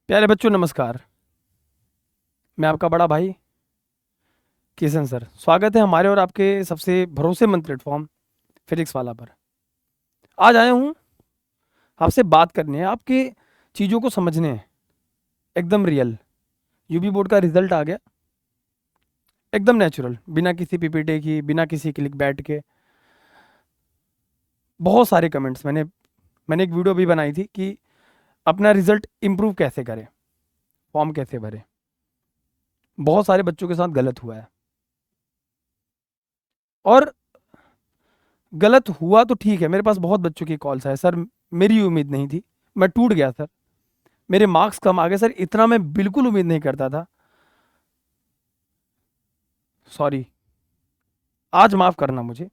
प्यारे बच्चों नमस्कार। मैं आपका बड़ा भाई किशन सर, स्वागत है हमारे और आपके सबसे भरोसेमंद प्लेटफॉर्म फिजिक्स वाला पर। आज आया हूँ आपसे बात करने, आपके चीज़ों को समझने हैं, एकदम रियल। यूपी बोर्ड का रिजल्ट आ गया, एकदम नेचुरल, बिना किसी पीपीटी की, बिना किसी क्लिक बैठ के। बहुत सारे कमेंट्स मैंने एक वीडियो भी बनाई थी कि अपना रिजल्ट इम्प्रूव कैसे करें, फॉर्म कैसे भरें। बहुत सारे बच्चों के साथ गलत हुआ है, और गलत हुआ तो ठीक है। मेरे पास बहुत बच्चों की कॉल्स आए, सर मेरी उम्मीद नहीं थी, मैं टूट गया सर, मेरे मार्क्स कम आ गए सर, इतना मैं बिल्कुल उम्मीद नहीं करता था, सॉरी, आज माफ करना मुझे।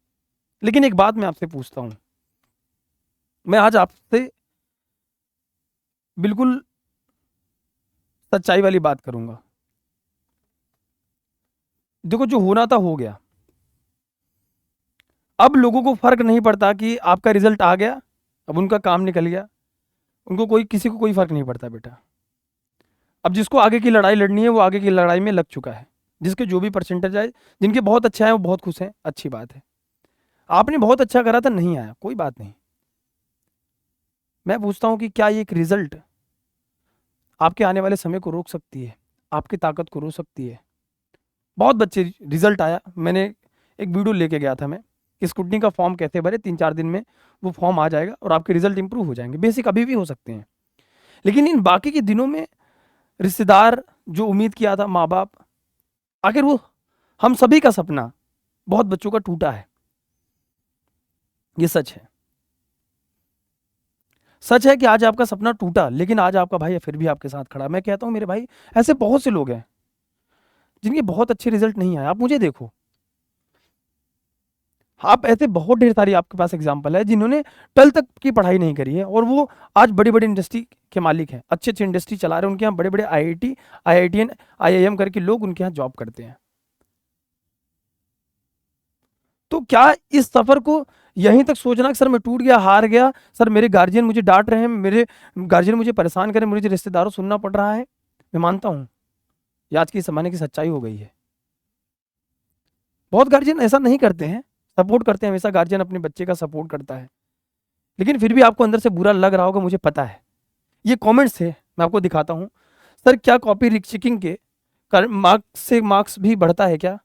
लेकिन एक बात मैं आपसे पूछता हूं, मैं आज आपसे बिल्कुल सच्चाई वाली बात करूंगा। देखो, जो होना था हो गया। अब लोगों को फर्क नहीं पड़ता कि आपका रिजल्ट आ गया, अब उनका काम निकल गया, उनको कोई, किसी को कोई फर्क नहीं पड़ता बेटा। अब जिसको आगे की लड़ाई लड़नी है वो आगे की लड़ाई में लग चुका है। जिसके जो भी परसेंटेज आए, जिनके बहुत अच्छा है वो बहुत खुश हैं, अच्छी बात है। आपने बहुत अच्छा करा था, नहीं आया, कोई बात नहीं। मैं पूछता हूं कि क्या ये एक रिजल्ट आपके आने वाले समय को रोक सकती है, आपकी ताकत को रोक सकती है? बहुत बच्चे, रिजल्ट आया, मैंने एक वीडियो लेके गया था मैं कि स्क्रूटनी का फॉर्म कैसे भरे, 3-4 दिन में वो फॉर्म आ जाएगा और आपके रिजल्ट इंप्रूव हो जाएंगे। बेसिक अभी भी हो सकते हैं, लेकिन इन बाकी के दिनों में रिश्तेदार जो उम्मीद किया था, माँ बाप, आखिर वो हम सभी का सपना बहुत बच्चों का टूटा है। ये सच है। सच है कि आज आपका सपना टूटा, लेकिन आज आपका भाई फिर भी आपके साथ खड़ा। मैं कहता हूं मेरे भाई, ऐसे बहुत से लोग हैं जिनके बहुत अच्छे रिजल्ट नहीं आए। आप मुझे देखो, आप ऐसे बहुत ढेर सारी आपके पास एग्जाम्पल है जिन्होंने 12th तक की पढ़ाई नहीं करी है और वो आज बड़ी बड़ी इंडस्ट्री के मालिक हैं, अच्छे अच्छे इंडस्ट्री चला रहे हैं। उनके यहाँ बड़े बड़े आईआईटी, आईआईटीएन, आईआईएम करके लोग उनके यहाँ जॉब करते हैं। तो क्या इस सफर को यहीं तक सोचना कि सर मैं टूट गया, हार गया, सर मेरे गार्जियन मुझे डांट रहे हैं, मेरे गार्जियन मुझे परेशान करें, मुझे रिश्तेदारों सुनना पड़ रहा है? मैं मानता हूँ ये आज के ज़माने की सच्चाई हो गई है। बहुत गार्जियन ऐसा नहीं करते हैं, सपोर्ट करते हैं, हमेशा गार्जियन अपने बच्चे का सपोर्ट करता है, लेकिन फिर भी आपको अंदर से बुरा लग रहा होगा, मुझे पता है। ये कमेंट्स थे, मैं आपको दिखाता हूँ। सर क्या कॉपी चेकिंग के मार्क्स से मार्क्स भी बढ़ता है क्या?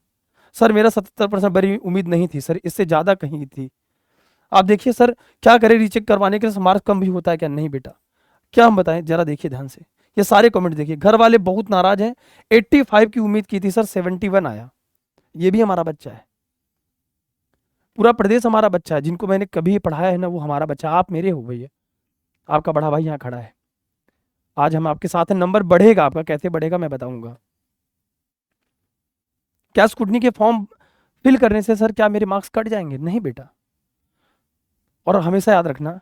सर मेरा 77% बड़ी उम्मीद नहीं थी सर, इससे ज़्यादा कहीं थी। आप देखिए सर, क्या करें, रीचेक करवाने के मार्क्स कम भी होता है क्या? नहीं बेटा, क्या हम बताएं, जरा देखिए ध्यान से। ये सारे कमेंट देखिए, घर वाले बहुत नाराज हैं। 85 की उम्मीद की थी सर, 71 आया। ये भी हमारा बच्चा है, पूरा प्रदेश हमारा बच्चा है। जिनको मैंने कभी पढ़ाया है ना, वो हमारा बच्चा। आप मेरे हो भैया, आपका बड़ा भाई यहाँ खड़ा है, आज हम आपके साथ हैं। नंबर बढ़ेगा आपका, कैसे बढ़ेगा मैं बताऊंगा। क्या स्कूटनी के फॉर्म फिल करने से सर क्या मेरे मार्क्स कट जाएंगे? नहीं बेटा। और हमेशा याद रखना,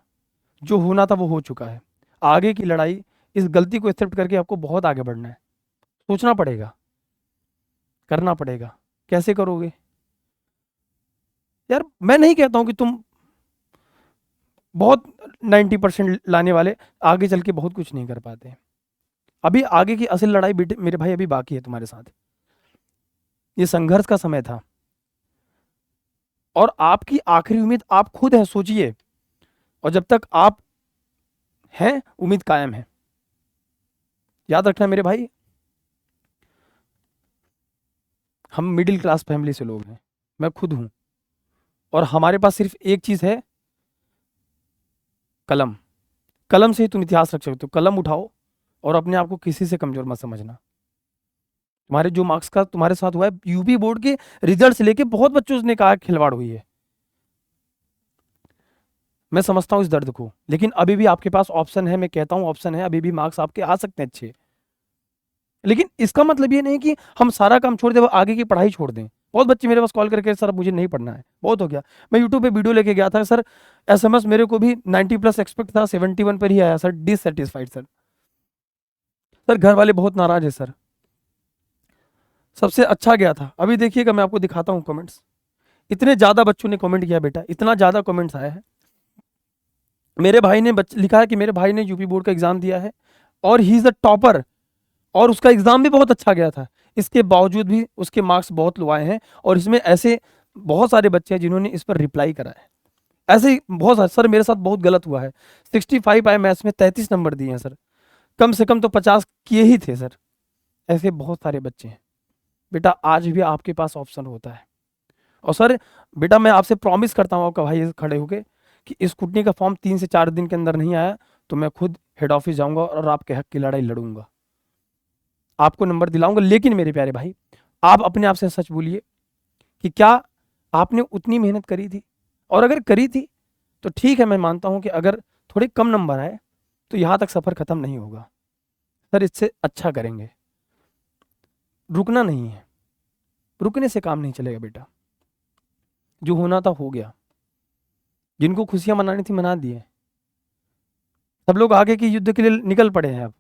जो होना था वो हो चुका है। आगे की लड़ाई, इस गलती को एक्सेप्ट करके आपको बहुत आगे बढ़ना है। सोचना पड़ेगा, करना पड़ेगा। कैसे करोगे यार? मैं नहीं कहता हूं कि तुम बहुत 90% लाने वाले आगे चल के बहुत कुछ नहीं कर पाते। अभी आगे की असल लड़ाई बेटे मेरे भाई अभी बाकी है तुम्हारे साथ। ये संघर्ष का समय था, और आपकी आखिरी उम्मीद आप खुद है, सोचिए। और जब तक आप हैं, उम्मीद कायम है। याद रखना मेरे भाई, हम मिडिल क्लास फैमिली से लोग हैं, मैं खुद हूं, और हमारे पास सिर्फ एक चीज है, कलम। कलम से ही तुम इतिहास रख सकते हो। कलम उठाओ और अपने आप को किसी से कमजोर मत समझना। तुम्हारे जो मार्क्स का तुम्हारे साथ हुआ है, यूपी बोर्ड के रिजल्ट से लेके बहुत बच्चों ने कहा खिलवाड़ हुई है। मैं समझता हूँ इस दर्द को, लेकिन अभी भी आपके पास ऑप्शन है। मैं कहता हूँ ऑप्शन है, अभी भी मार्क्स आपके आ सकते हैं अच्छे। लेकिन इसका मतलब ये नहीं कि हम सारा काम छोड़ दें, आगे की पढ़ाई छोड़ दें। बहुत बच्चे मेरे पास कॉल करके, सर अब मुझे नहीं पढ़ना है, बहुत हो गया। मैं यूट्यूब पे वीडियो लेके गया था सर, एसएमएस मेरे को भी 90+ एक्सपेक्ट था, 71 पर ही आया सर, डिससेटिस्फाइड सर। सर घर वाले बहुत नाराज है सर, सबसे अच्छा गया था। अभी देखिएगा, मैं आपको दिखाता हूँ कमेंट्स। इतने ज्यादा बच्चों ने कमेंट किया बेटा, इतना ज्यादा कमेंट्स आया है। मेरे भाई ने लिखा है कि मेरे भाई ने यूपी बोर्ड का एग्जाम दिया है और ही इज अ टॉपर, और उसका एग्जाम भी बहुत अच्छा गया था, इसके बावजूद भी उसके मार्क्स बहुत लो आए हैं। और इसमें ऐसे बहुत सारे बच्चे हैं जिन्होंने इस पर रिप्लाई करा है। ऐसे ही बहुत सारे, सर मेरे साथ बहुत गलत हुआ है, 65 आए मैथ्स में, 33 नंबर दिए हैं सर, कम से कम तो 50 किए ही थे सर। ऐसे बहुत सारे बच्चे हैं। बेटा आज भी आपके पास ऑप्शन होता है। और सर बेटा मैं आपसे प्रॉमिस करता हूँ आपका भाई खड़े होके कि स्कूटनी का फॉर्म 3 से 4 दिन के अंदर नहीं आया तो मैं खुद हेड ऑफिस जाऊंगा और आपके हक की लड़ाई लड़ूंगा, आपको नंबर दिलाऊंगा। लेकिन मेरे प्यारे भाई, आप अपने आप से सच बोलिए कि क्या आपने उतनी मेहनत करी थी? और अगर करी थी तो ठीक है, मैं मानता हूं कि अगर थोड़े कम नंबर आए तो यहां तक सफर खत्म नहीं होगा सर, इससे अच्छा करेंगे। रुकना नहीं है, रुकने से काम नहीं चलेगा बेटा। जो होना था हो गया, जिनको खुशियां मनानी थी मना दिए, सब लोग आगे के युद्ध के लिए निकल पड़े हैं। अब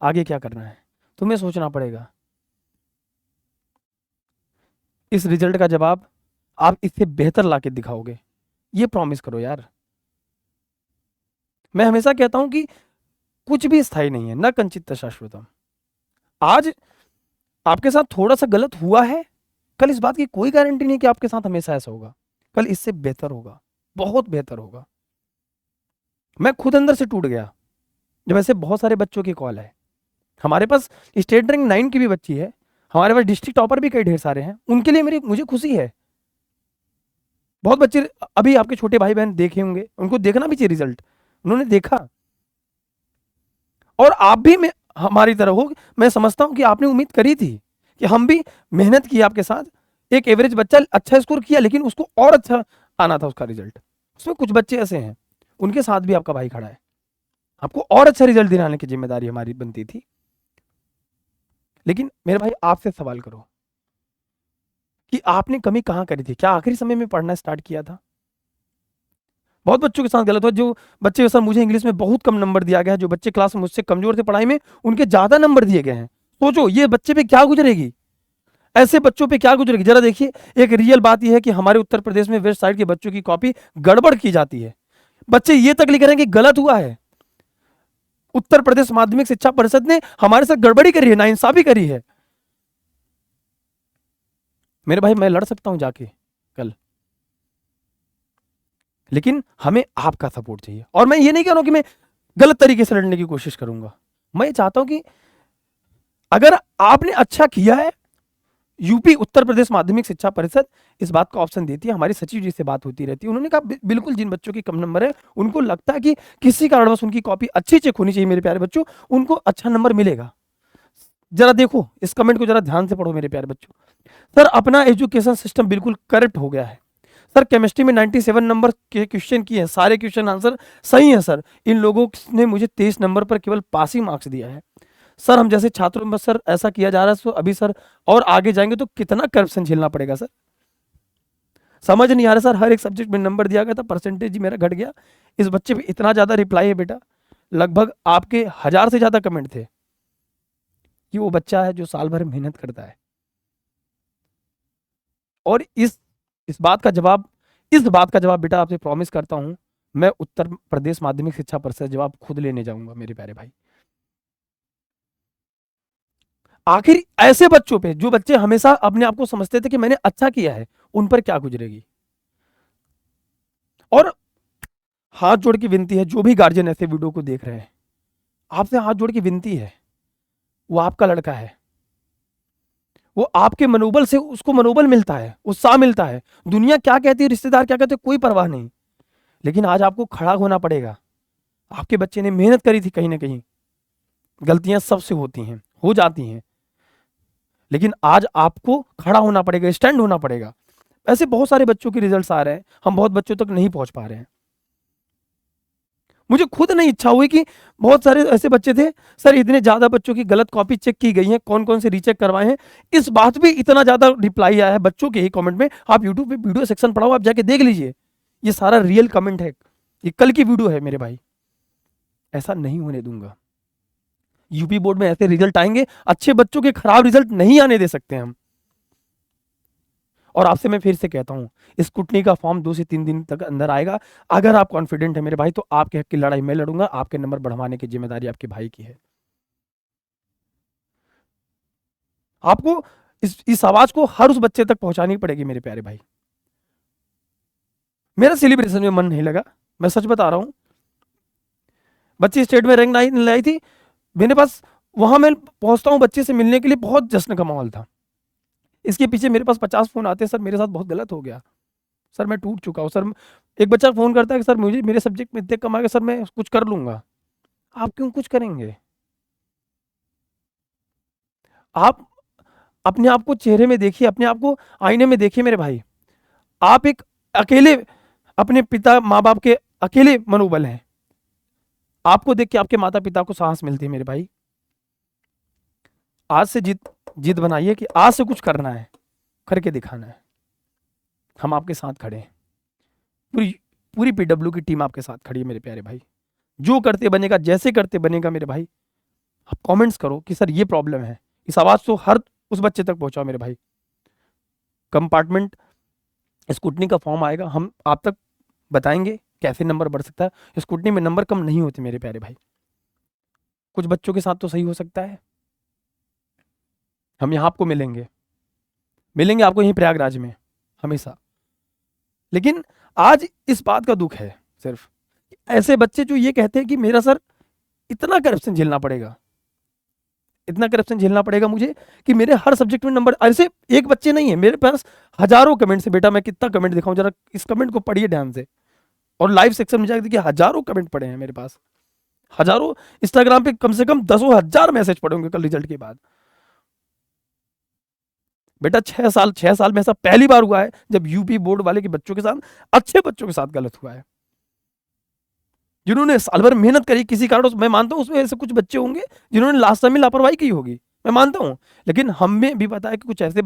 आगे क्या करना है तुम्हें सोचना पड़ेगा। इस रिजल्ट का जवाब आप इससे बेहतर लाके दिखाओगे, ये प्रॉमिस करो यार। मैं हमेशा कहता हूं कि कुछ भी स्थायी नहीं है, न कंचित शाश्वतम। आज आपके साथ थोड़ा सा गलत हुआ है, कल इस बात की कोई गारंटी नहीं कि आपके साथ हमेशा ऐसा होगा। कल इससे बेहतर होगा, बहुत बेहतर होगा। मैं खुद अंदर से टूट गया जब ऐसे बहुत सारे बच्चों की कॉल है। हमारे पास स्टेट रैंक 9 की भी बच्ची है, हमारे पास डिस्ट्रिक्ट टॉपर भी कई ढेर सारे हैं, उनके लिए मुझे खुशी है। बहुत बच्चे अभी आपके छोटे भाई बहन देखे होंगे, उनको देखना भी चाहिए रिजल्ट, उन्होंने देखा। और आप भी हमारी तरह हो, मैं समझता हूं कि आपने उम्मीद करी थी कि हम भी मेहनत की आपके साथ। एक एवरेज बच्चा अच्छा स्कोर किया, लेकिन उसको और अच्छा आना था उसका रिजल्ट। उसमें कुछ बच्चे ऐसे हैं, उनके साथ भी आपका भाई खड़ा है, आपको और अच्छा रिजल्ट दिलाने की जिम्मेदारी हमारी बनती थी। लेकिन मेरे भाई आपसे सवाल करो कि आपने कमी कहां करी थी? क्या आखिरी समय में पढ़ना स्टार्ट किया था? बहुत बच्चों के साथ गलत हुआ। जो बच्चे सर मुझे इंग्लिश में बहुत कम नंबर दिया गया है, जो बच्चे क्लास में मुझसे कमजोर थे पढ़ाई में, उनके ज्यादा नंबर दिए गए हैं। सोचो ये बच्चे पे क्या गुजरेगी, ऐसे बच्चों पे क्या गुजरेगी जरा देखिए। एक रियल बात यह है कि हमारे उत्तर प्रदेश में वेस्ट साइड के बच्चों की कॉपी गड़बड़ की जाती है। बच्चे ये तक लिख रहे हैं कि गलत हुआ है। उत्तर प्रदेश माध्यमिक शिक्षा परिषद ने हमारे साथ गड़बड़ी करी है, नाइंसाफी करी है। मेरे भाई मैं लड़ सकता हूं जाके कल, लेकिन हमें आपका सपोर्ट चाहिए। और मैं ये नहीं कह रहा हूं कि मैं गलत तरीके से लड़ने की कोशिश करूंगा। मैं ये चाहता हूं कि अगर आपने अच्छा किया है, यूपी उत्तर प्रदेश माध्यमिक शिक्षा परिषद इस बात का ऑप्शन देती है। हमारी सचिव जी से बात होती रहती है, उन्होंने कहा बिल्कुल जिन बच्चों की कम नंबर है, उनको लगता है कि किसी कारणवश उनकी कॉपी अच्छी चेक होनी चाहिए, मेरे प्यारे बच्चों, उनको अच्छा नंबर मिलेगा। जरा देखो इस कमेंट को, जरा ध्यान से पढ़ो मेरे प्यारे बच्चों। सर अपना एजुकेशन सिस्टम बिल्कुल करेक्ट हो गया है सर। केमिस्ट्री में 97 नंबर के क्वेश्चन किए हैं, सारे क्वेश्चन आंसर सही है सर। इन लोगों ने मुझे 23 नंबर पर केवल पासिंग मार्क्स दिया है सर। हम जैसे छात्रों में सर ऐसा किया जा रहा है, तो अभी सर और आगे जाएंगे तो कितना करप्शन झेलना पड़ेगा सर, समझ नहीं आ रहा सर। हर एक सब्जेक्ट में नंबर दिया गया था, परसेंटेज ही मेरा घट गया। इस बच्चे पे इतना ज्यादा रिप्लाई है बेटा, लगभग आपके 1000 से ज्यादा कमेंट थे कि वो बच्चा है जो साल भर मेहनत करता है। और इस बात का जवाब, इस बात का जवाब बेटा आपसे प्रॉमिस करता हूं, मैं उत्तर प्रदेश माध्यमिक शिक्षा परिषद जवाब खुद लेने जाऊंगा मेरे प्यारे भाई। आखिर ऐसे बच्चों पे, जो बच्चे हमेशा अपने आप को समझते थे कि मैंने अच्छा किया है, उन पर क्या गुजरेगी। और हाथ जोड़ की विनती है, जो भी गार्जियन ऐसे वीडियो को देख रहे हैं, आपसे हाथ जोड़ की विनती है, वो आपका लड़का है, वो आपके मनोबल से उसको मनोबल मिलता है, उत्साह मिलता है। दुनिया क्या कहती है, रिश्तेदार क्या कहते हैं, कोई परवाह नहीं। लेकिन आज आपको खड़ा होना पड़ेगा। आपके बच्चे ने मेहनत करी थी, कहीं ना कहीं गलतियां सबसे होती हैं, हो जाती हैं, लेकिन आज आपको खड़ा होना पड़ेगा, स्टैंड होना पड़ेगा। ऐसे बहुत सारे बच्चों के रिजल्ट्स आ रहे हैं, हम बहुत बच्चों तक नहीं पहुंच पा रहे हैं। मुझे खुद नहीं इच्छा हुई कि बहुत सारे ऐसे बच्चे थे सर, इतने ज्यादा बच्चों की गलत कॉपी चेक की गई है, कौन कौन से रीचेक करवाए हैं, इस बात पे इतना ज्यादा रिप्लाई आया है बच्चों के ही कमेंट में। आप यूट्यूब पे वीडियो सेक्शन पढ़ाओ, आप जाके देख लीजिए, ये सारा रियल कमेंट है, ये कल की वीडियो है मेरे भाई। ऐसा नहीं होने दूंगा। यूपी बोर्ड में ऐसे रिजल्ट आएंगे, अच्छे बच्चों के खराब रिजल्ट नहीं आने दे सकते हम। और आपसे मैं फिर से कहता हूं, स्कूटनी का फॉर्म 2 से 3 दिन तक अंदर आएगा। अगर आप कॉन्फिडेंट है मेरे भाई, तो आपके हक की लड़ाई मैं लड़ूंगा, आपके नंबर बढ़वाने की जिम्मेदारी आपके भाई की है। आपको इस आवाज को हर उस बच्चे तक पहुंचानी पड़ेगी मेरे प्यारे भाई। मेरा सेलिब्रेशन में मन नहीं लगा, मैं सच बता रहा हूं। बच्ची स्टेट में रैंक नहीं लाई थी, मेरे पास वहां मैं पहुंचता हूं बच्चे से मिलने के लिए, बहुत जश्न का माहौल था। इसके पीछे मेरे पास 50 फोन आते हैं, सर मेरे साथ बहुत गलत हो गया, सर मैं टूट चुका हूँ सर। एक बच्चा फोन करता है कि सर मुझे मेरे सब्जेक्ट में इतने कम आ गए, सर मैं कुछ कर लूंगा। आप क्यों कुछ करेंगे? आप अपने आप को चेहरे में देखिए, अपने आप को आईने में देखिए मेरे भाई। आप एक अकेले अपने पिता माँ बाप के अकेले मनोबल हैं। आपको देख के आपके माता पिता को साहस मिलती है मेरे भाई। आज से जिद बनाइए कि आज से कुछ करना है, करके दिखाना है। हम आपके साथ खड़े हैं, पूरी पूरी पीडब्ल्यू की टीम आपके साथ खड़ी है मेरे प्यारे भाई। जो करते बनेगा, जैसे करते बनेगा मेरे भाई। आप कमेंट्स करो कि सर ये प्रॉब्लम है, इस आवाज को हर उस बच्चे तक पहुंचाओ मेरे भाई। कंपार्टमेंट स्कूटनी का फॉर्म आएगा, हम आप तक बताएंगे कैसे नंबर बढ़ सकता है। स्कूटनी में नंबर कम नहीं होते मेरे प्यारे भाई, कुछ बच्चों के साथ तो सही हो सकता है। हम यहाँ आपको मिलेंगे आपको यहीं प्रयागराज में हमेशा। लेकिन आज इस बात का दुख है सिर्फ, ऐसे बच्चे जो ये कहते हैं कि मेरा सर इतना करप्शन झेलना पड़ेगा, इतना करप्शन झेलना पड़ेगा मुझे कि मेरे हर सब्जेक्ट में नंबर। ऐसे एक बच्चे नहीं है मेरे पास, हजारों कमेंट्स है। बेटा मैं कितना कमेंट दिखाऊं, जरा इस कमेंट को पढ़िए ध्यान से, और लाइव सेक्शन में जाकर देखिए हजारों कमेंट पड़े हैं मेरे पास, हजारों। इंस्टाग्राम पे कम से कम 10,000 मैसेज पड़े होंगे कल रिजल्ट के बाद। बेटा 6 साल में ऐसा पहली बार हुआ है जब यूपी बोर्ड वाले के बच्चों के साथ, अच्छे बच्चों के साथ गलत हुआ है, जिन्होंने साल भर मेहनत करी किसी कारण। मैं मानता हूं उसमें ऐसे कुछ बच्चे होंगे जिन्होंने लास्ट टाइम में लापरवाही की होगी, मैं मानता हूं। लेकिन हमें भी पता है कि कुछ ऐसे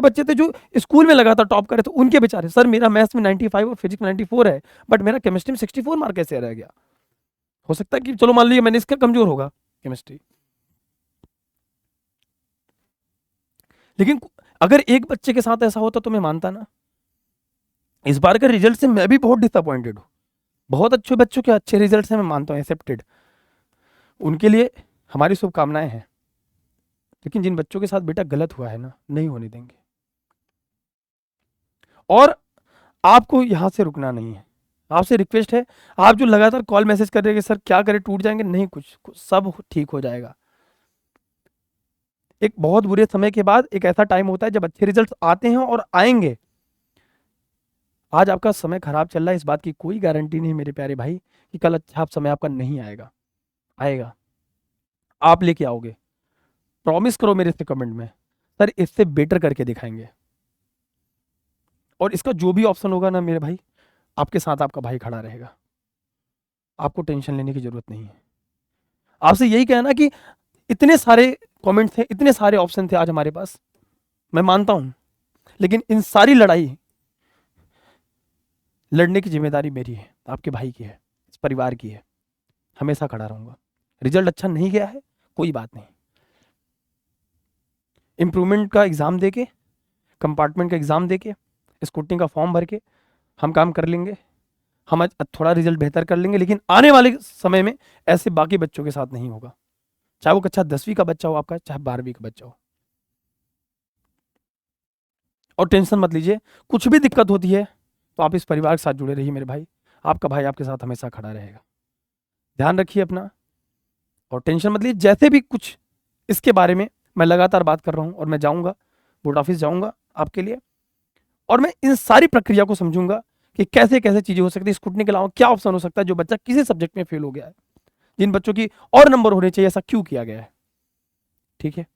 बच्चे थे जो स्कूल में लगातार टॉप करे, तो उनके बेचारे, सर मेरा मैथ्स में 95 और फिजिक्स में 94 है, बट मेरा केमिस्ट्री में 64 मार्क कैसे रह गया? हो सकता है कि चलो मान लीजिए मैंने इसका कमजोर होगा केमिस्ट्री, लेकिन अगर एक बच्चे के साथ ऐसा होता तो मैं मानता ना। इस बार के रिजल्ट से मैं भी बहुत डिसअपॉइंटेड हूँ। बहुत अच्छे बच्चों के अच्छे रिजल्ट से मैं मानता हूँ एक्सेप्टेड, उनके लिए हमारी शुभकामनाएं हैं। लेकिन जिन बच्चों के साथ बेटा गलत हुआ है ना, नहीं होने देंगे। और आपको यहां से रुकना नहीं है, आपसे रिक्वेस्ट है। आप जो लगातार कॉल मैसेज कर रहे हैं सर क्या करें, टूट जाएंगे, नहीं, कुछ सब ठीक हो जाएगा। एक बहुत बुरे समय के बाद एक ऐसा टाइम होता है जब अच्छे रिजल्ट्स आते हैं और आएंगे। आज आपका समय खराब चल रहा है, इस बात की कोई गारंटी नहीं मेरे प्यारे भाई कि कल अच्छा समय आपका नहीं आएगा। आएगा, आप लेके आओगे, प्रॉमिस करो मेरे से कमेंट में, सर इससे बेटर करके दिखाएंगे। और इसका जो भी ऑप्शन होगा ना मेरे भाई, आपके साथ आपका भाई खड़ा रहेगा, आपको टेंशन लेने की जरूरत नहीं है। आपसे यही कहना कि इतने सारे कमेंट्स थे, इतने सारे ऑप्शन थे आज हमारे पास, मैं मानता हूं, लेकिन इन सारी लड़ाई लड़ने की जिम्मेदारी मेरी है, आपके भाई की है, इस परिवार की है। हमेशा खड़ा रहूंगा। रिजल्ट अच्छा नहीं गया है, कोई बात नहीं, इंप्रूवमेंट का एग्जाम देके, कंपार्टमेंट का एग्जाम देके, स्कूटनी का फॉर्म भर के हम काम कर लेंगे। हम आज थोड़ा रिजल्ट बेहतर कर लेंगे, लेकिन आने वाले समय में ऐसे बाकी बच्चों के साथ नहीं होगा। चाहे वो कक्षा 10वीं का बच्चा हो आपका, चाहे 12वीं का बच्चा हो। और टेंशन मत लीजिए, कुछ भी दिक्कत होती है तो आप इस परिवार के साथ जुड़े रहिए मेरे भाई, आपका भाई आपके साथ हमेशा खड़ा रहेगा। ध्यान रखिए अपना, और टेंशन मत लीजिए। जैसे भी कुछ इसके बारे में मैं लगातार बात कर रहा हूँ, और मैं जाऊँगा बोर्ड ऑफिस जाऊँगा आपके लिए, और मैं इन सारी प्रक्रिया को समझूंगा कि कैसे कैसे चीजें हो सकती है। स्कूटनी के अलावा क्या ऑप्शन हो सकता है जो बच्चा किसी सब्जेक्ट में फेल हो गया है, जिन बच्चों की और नंबर होने चाहिए, ऐसा क्यों किया गया है। ठीक है,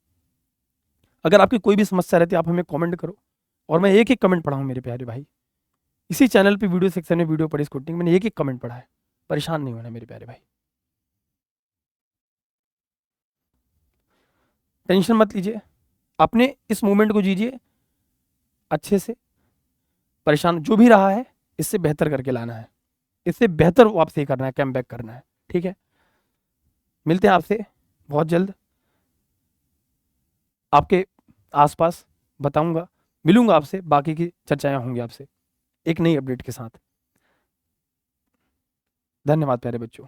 अगर आपकी कोई भी समस्या रहती है आप हमें कमेंट करो, और मैं एक एक कमेंट पढ़ा हूं मेरे प्यारे भाई। इसी चैनल पे वीडियो सेक्शन में वीडियो पढ़ी स्कूटनी, मैंने एक एक कमेंट पढ़ा है। परेशान नहीं होना मेरे प्यारे भाई, टेंशन मत लीजिए, अपने इस मूवमेंट को जीजिए अच्छे से। परेशान जो भी रहा है, इससे बेहतर करके लाना है, इससे बेहतर वापसी करना है, कैम बैक करना है। ठीक है, मिलते हैं आपसे बहुत जल्द, आपके आसपास बताऊंगा, मिलूंगा आपसे, बाकी की चर्चाएं होंगी आपसे एक नई अपडेट के साथ। धन्यवाद प्यारे बच्चों।